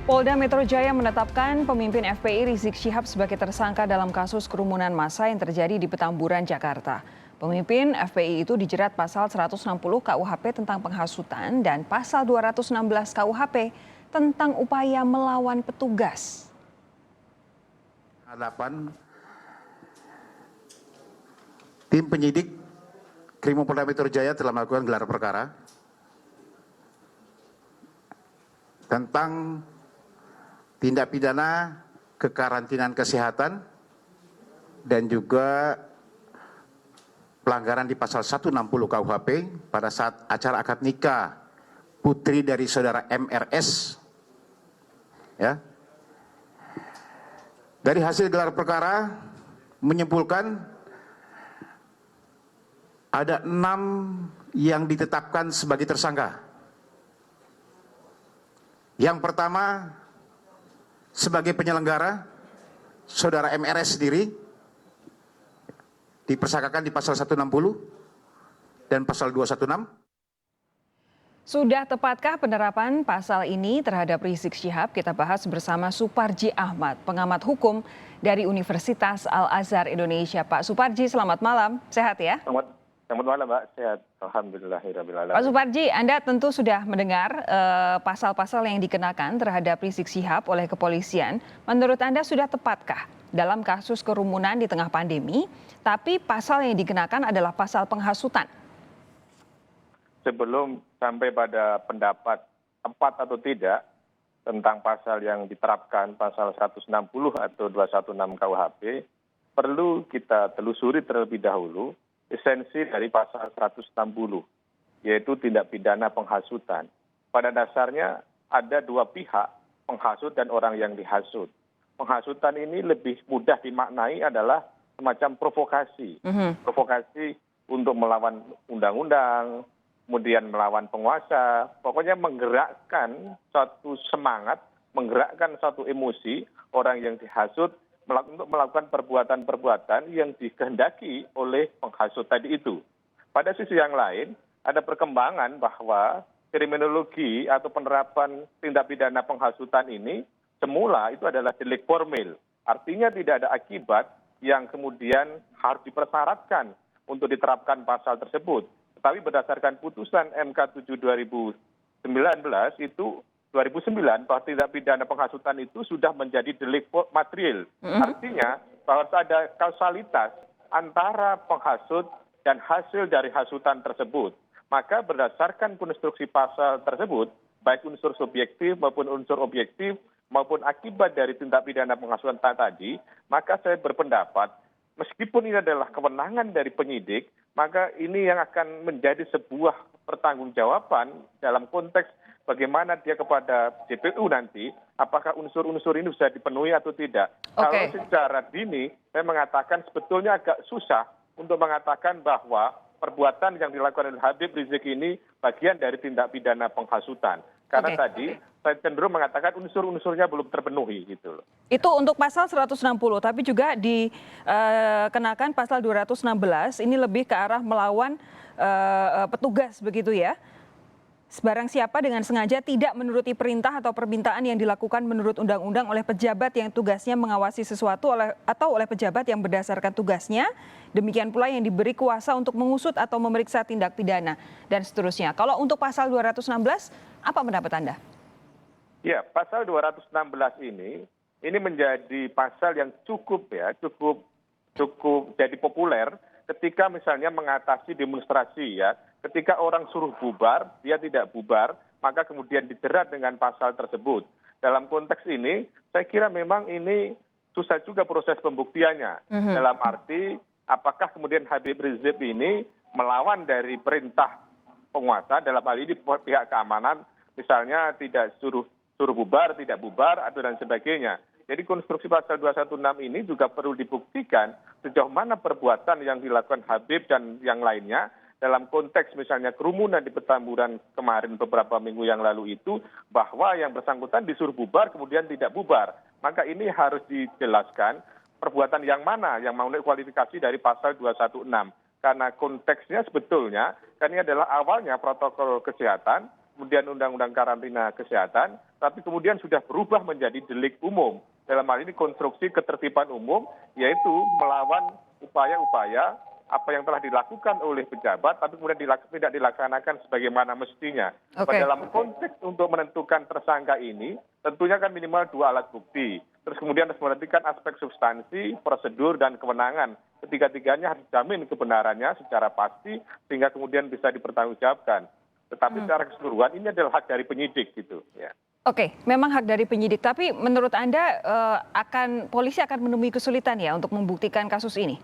Polda Metro Jaya menetapkan pemimpin FPI Rizik Syihab sebagai tersangka dalam kasus kerumunan massa yang terjadi di Petamburan, Jakarta. Pemimpin FPI itu dijerat pasal 160 KUHP tentang penghasutan dan pasal 216 KUHP tentang upaya melawan petugas. Hadapan tim penyidik Krimopolda Metro Jaya telah melakukan gelar perkara tentang tindak pidana kekarantinaan kesehatan dan juga pelanggaran di pasal 160 KUHP pada saat acara akad nikah putri dari saudara MRS. Ya. Dari hasil gelar perkara menyimpulkan ada 6 yang ditetapkan sebagai tersangka. Yang pertama, sebagai penyelenggara, saudara MRS sendiri dipersangkakan di pasal 160 dan pasal 216. Sudah tepatkah penerapan pasal ini terhadap Rizik Syihab? Kita bahas bersama Suparji Ahmad, pengamat hukum dari Universitas Al-Azhar Indonesia. Pak Suparji, selamat malam. Sehat ya? Selamat malam, Mbak. Sehat. Alhamdulillahirrahmanirrahim. Pak Suparji, Anda tentu sudah mendengar pasal-pasal yang dikenakan terhadap Rizik Syihab oleh kepolisian. Menurut Anda sudah tepatkah dalam kasus kerumunan di tengah pandemi, tapi pasal yang dikenakan adalah pasal penghasutan? Sebelum sampai pada pendapat tepat atau tidak tentang pasal yang diterapkan, pasal 160 atau 216 KUHP, perlu kita telusuri terlebih dahulu esensi dari pasal 160, yaitu tindak pidana penghasutan. Pada dasarnya ada dua pihak, penghasut dan orang yang dihasut. Penghasutan ini lebih mudah dimaknai adalah semacam provokasi. Provokasi untuk melawan undang-undang, kemudian melawan penguasa, pokoknya menggerakkan suatu semangat, menggerakkan suatu emosi orang yang dihasut untuk melakukan perbuatan-perbuatan yang dikehendaki oleh penghasut tadi itu. Pada sisi yang lain, ada perkembangan bahwa kriminologi atau penerapan tindak pidana penghasutan ini semula itu adalah delik formil. Artinya tidak ada akibat yang kemudian harus dipersyaratkan untuk diterapkan pasal tersebut. Tetapi berdasarkan putusan MK 7 2019 itu 2009 bahwa tindak pidana penghasutan itu sudah menjadi delik material. Artinya bahwa ada kausalitas antara penghasut dan hasil dari hasutan tersebut. Maka berdasarkan konstruksi pasal tersebut, baik unsur subjektif maupun unsur objektif maupun akibat dari tindak pidana penghasutan tadi, maka saya berpendapat meskipun ini adalah kewenangan dari penyidik, maka ini yang akan menjadi sebuah pertanggungjawaban dalam konteks bagaimana dia kepada JPU nanti, apakah unsur-unsur ini bisa dipenuhi atau tidak. Kalau secara dini, saya mengatakan sebetulnya agak susah untuk mengatakan bahwa perbuatan yang dilakukan oleh Habib Rizik ini bagian dari tindak pidana penghasutan. Karena tadi saya cenderung mengatakan unsur-unsurnya belum terpenuhi gitu loh. Itu untuk pasal 160, tapi juga dikenakan pasal 216, ini lebih ke arah melawan petugas begitu ya. Barang siapa dengan sengaja tidak menuruti perintah atau permintaan yang dilakukan menurut undang-undang oleh pejabat yang tugasnya mengawasi sesuatu atau oleh pejabat yang berdasarkan tugasnya, demikian pula yang diberi kuasa untuk mengusut atau memeriksa tindak pidana dan seterusnya. Kalau untuk pasal 216, apa pendapat Anda? Ya, pasal 216 ini menjadi pasal yang cukup jadi populer ketika misalnya mengatasi demonstrasi ya. Ketika orang suruh bubar, dia tidak bubar, maka kemudian dijerat dengan pasal tersebut. Dalam konteks ini, saya kira memang ini susah juga proses pembuktiannya. Dalam arti, apakah kemudian Habib Rizik ini melawan dari perintah penguasa, dalam hal ini pihak keamanan, misalnya tidak suruh bubar, tidak bubar, atau dan sebagainya. Jadi konstruksi pasal 216 ini juga perlu dibuktikan sejauh mana perbuatan yang dilakukan Habib dan yang lainnya, dalam konteks misalnya kerumunan di Petamburan kemarin beberapa minggu yang lalu itu, bahwa yang bersangkutan disuruh bubar kemudian tidak bubar. Maka ini harus dijelaskan perbuatan yang mana yang memenuhi kualifikasi dari pasal 216. Karena konteksnya sebetulnya, kan ini adalah awalnya protokol kesehatan kemudian undang-undang karantina kesehatan, tapi kemudian sudah berubah menjadi delik umum. Dalam hal ini konstruksi ketertiban umum, yaitu melawan upaya-upaya apa yang telah dilakukan oleh pejabat, tapi kemudian tidak dilaksanakan sebagaimana mestinya. Dalam konteks untuk menentukan tersangka ini, tentunya kan minimal 2 alat bukti. Terus kemudian harus memperhatikan aspek substansi, prosedur, dan kewenangan. Ketiga-tiganya harus dijamin kebenarannya secara pasti, sehingga kemudian bisa dipertanggungjawabkan. Tetapi secara keseluruhan ini adalah hak dari penyidik gitu. Ya. Oke, memang hak dari penyidik. Tapi menurut Anda polisi akan menemui kesulitan ya untuk membuktikan kasus ini?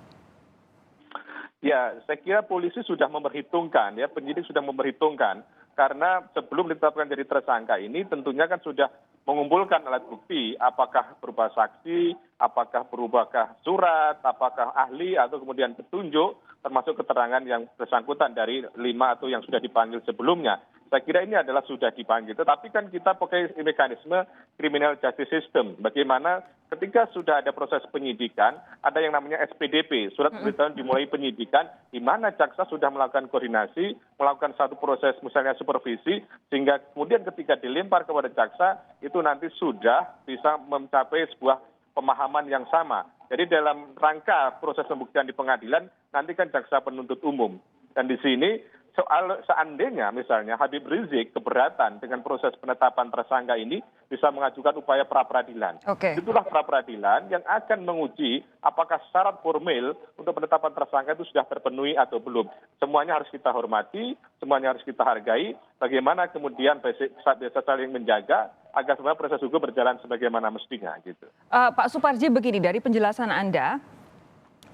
Ya, saya kira polisi sudah memperhitungkan, ya penyidik sudah memperhitungkan. Karena sebelum ditetapkan jadi tersangka ini tentunya kan sudah mengumpulkan alat bukti, apakah berupa saksi, apakah berupa surat, apakah ahli, atau kemudian petunjuk, termasuk keterangan yang bersangkutan dari 5 atau yang sudah dipanggil sebelumnya. Saya kira ini adalah sudah dipanggil, tetapi kan kita pakai mekanisme criminal justice system. Bagaimana ketika sudah ada proses penyidikan, ada yang namanya SPDP, surat pemberitahuan dimulai penyidikan, di mana jaksa sudah melakukan koordinasi, melakukan satu proses misalnya supervisi, sehingga kemudian ketika dilempar kepada jaksa, itu nanti sudah bisa mencapai sebuah pemahaman yang sama. Jadi dalam rangka proses pembuktian di pengadilan, nanti kan jaksa penuntut umum. Dan di sini soal seandainya misalnya Habib Rizik keberatan dengan proses penetapan tersangka ini bisa mengajukan upaya pra-peradilan. Itulah pra-peradilan yang akan menguji apakah syarat formil untuk penetapan tersangka itu sudah terpenuhi atau belum. Semuanya harus kita hormati, semuanya harus kita hargai. Bagaimana kemudian bisa saling menjaga agar semua proses hukum berjalan sebagaimana mestinya gitu. Pak Suparji, begini dari penjelasan Anda,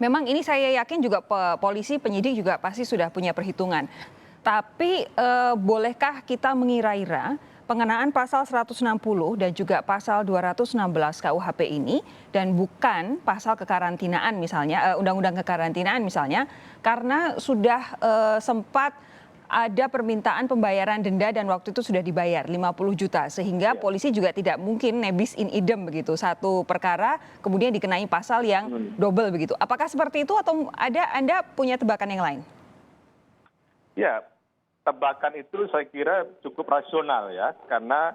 memang ini saya yakin juga polisi, penyidik juga pasti sudah punya perhitungan. Tapi bolehkah kita mengira-ira pengenaan pasal 160 dan juga pasal 216 KUHP ini dan bukan pasal kekarantinaan misalnya, undang-undang kekarantinaan misalnya, karena sudah sempat ada permintaan pembayaran denda dan waktu itu sudah dibayar 50 juta sehingga polisi juga tidak mungkin nebis in idem begitu, satu perkara kemudian dikenai pasal yang double begitu. Apakah seperti itu atau Anda punya tebakan yang lain? Ya, tebakan itu saya kira cukup rasional ya, karena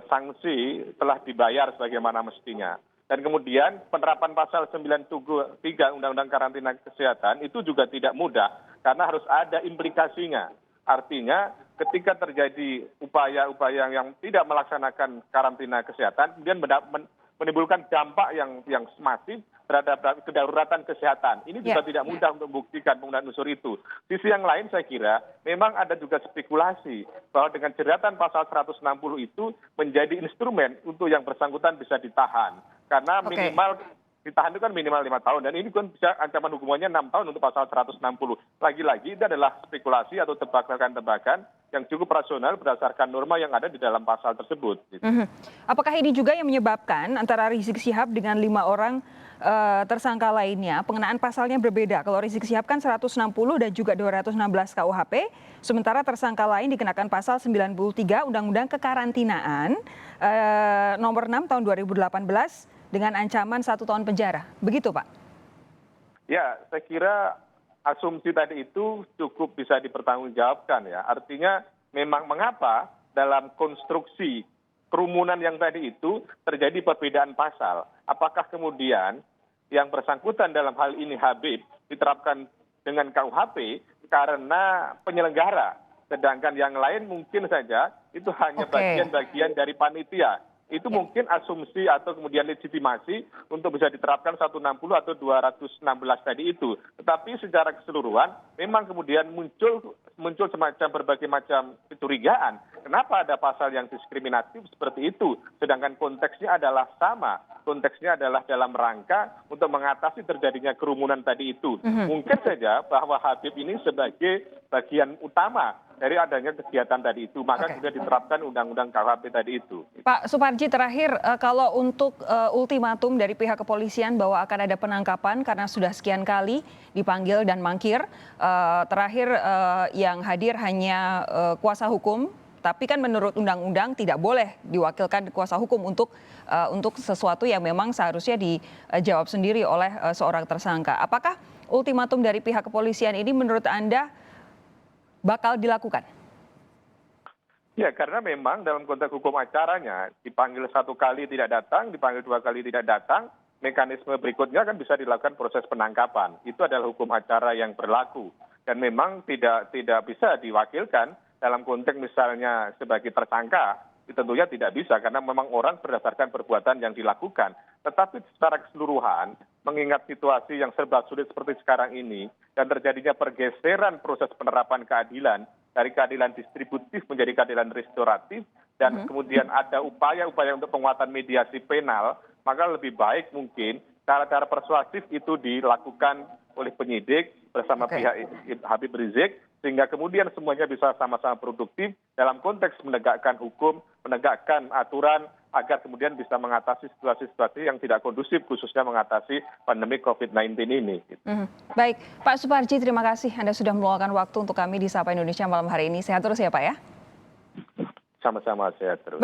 sanksi telah dibayar sebagaimana mestinya. Dan kemudian penerapan pasal 93 Undang-Undang Karantina Kesehatan itu juga tidak mudah karena harus ada implikasinya. Artinya ketika terjadi upaya-upaya yang tidak melaksanakan karantina kesehatan, kemudian menimbulkan dampak yang masif terhadap kedaruratan kesehatan. Ini juga tidak mudah untuk membuktikan penggunaan unsur itu. Sisi yang lain saya kira memang ada juga spekulasi bahwa dengan jeratan pasal 160 itu menjadi instrumen untuk yang bersangkutan bisa ditahan. Karena minimal ditahan itu kan minimal 5 tahun dan ini kan bisa ancaman hukumannya 6 tahun untuk pasal 160. Lagi-lagi itu adalah spekulasi atau tebakan-tebakan yang cukup rasional berdasarkan norma yang ada di dalam pasal tersebut. Apakah ini juga yang menyebabkan antara Rizik Syihab dengan 5 orang tersangka lainnya pengenaan pasalnya berbeda? Kalau Rizik Syihab kan 160 dan juga 216 KUHP, sementara tersangka lain dikenakan pasal 93 Undang-Undang Kekarantinaan nomor 6 tahun 2018 dengan ancaman 1 tahun penjara. Begitu, Pak? Ya, saya kira asumsi tadi itu cukup bisa dipertanggungjawabkan ya. Artinya memang mengapa dalam konstruksi kerumunan yang tadi itu terjadi perbedaan pasal. Apakah kemudian yang bersangkutan dalam hal ini Habib diterapkan dengan KUHP karena penyelenggara, sedangkan yang lain mungkin saja itu hanya bagian-bagian dari panitia. Itu mungkin asumsi atau kemudian legitimasi untuk bisa diterapkan 160 atau 216 tadi itu. Tetapi secara keseluruhan memang kemudian muncul semacam berbagai macam kecurigaan. Kenapa ada pasal yang diskriminatif seperti itu? Sedangkan konteksnya adalah sama. Konteksnya adalah dalam rangka untuk mengatasi terjadinya kerumunan tadi itu. Mungkin saja bahwa Habib ini sebagai bagian utama dari adanya kegiatan tadi itu, maka sudah diterapkan undang-undang KUHP tadi itu. Pak Suparji, terakhir kalau untuk ultimatum dari pihak kepolisian bahwa akan ada penangkapan karena sudah sekian kali dipanggil dan mangkir, terakhir yang hadir hanya kuasa hukum, tapi kan menurut undang-undang tidak boleh diwakilkan kuasa hukum untuk sesuatu yang memang seharusnya dijawab sendiri oleh seorang tersangka. Apakah ultimatum dari pihak kepolisian ini menurut Anda bakal dilakukan? Ya, karena memang dalam konteks hukum acaranya, dipanggil 1 kali tidak datang, dipanggil 2 kali tidak datang, mekanisme berikutnya kan bisa dilakukan proses penangkapan. Itu adalah hukum acara yang berlaku. Dan memang tidak bisa diwakilkan dalam konteks misalnya sebagai tersangka, itu tentunya tidak bisa karena memang orang berdasarkan perbuatan yang dilakukan. Tetapi secara keseluruhan, mengingat situasi yang serba sulit seperti sekarang ini, dan terjadinya pergeseran proses penerapan keadilan, dari keadilan distributif menjadi keadilan restoratif, dan kemudian ada upaya-upaya untuk penguatan mediasi penal, maka lebih baik mungkin cara-cara persuasif itu dilakukan oleh penyidik bersama pihak Habib Rizik, sehingga kemudian semuanya bisa sama-sama produktif dalam konteks menegakkan hukum, menegakkan aturan, agar kemudian bisa mengatasi situasi-situasi yang tidak kondusif, khususnya mengatasi pandemi COVID-19 ini. Baik, Pak Suparji, terima kasih Anda sudah meluangkan waktu untuk kami di Sapa Indonesia malam hari ini. Sehat terus ya Pak ya. Sama-sama sehat terus.